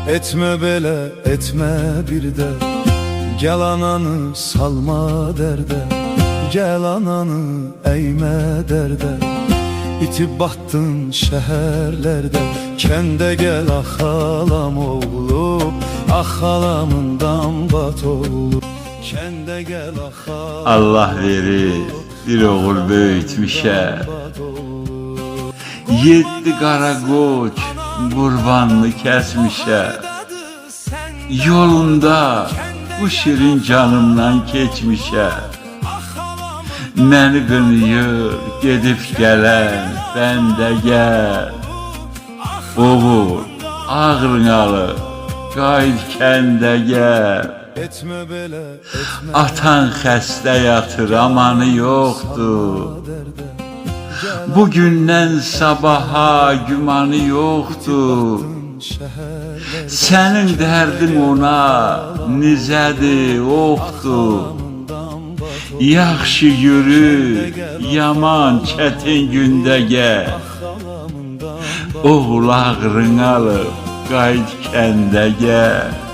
Etme belə, etmə bir də. Gəl ananı salma dərdə, gəl ananı əymə dərdə. İtib batdın şəhərlərdə, kəndə gəl axalam oğlu, axalamından bat oğlu. Kəndə gəl axalam. Allah verir, bir oğul böyütmüşə. 7 qara qoç qurbanını kəsmişə. Yolunda bu şirin canımdan keçmişə. Məni qınıyır, gedib gələn bəndə gəl. Oğul, ağrını alır, qayıt kəndə gəl. Etmə belə, etmə. Atan xəstə yatır, amanı yoxdur. Bugündən sabaha gümanı yoxdur. Sənin dərdin ona nizədir, oxdur. Yaxşı yürü, yaman çətin gündə gəl. Oğul ağrını alıb, qayıt kəndə gəl.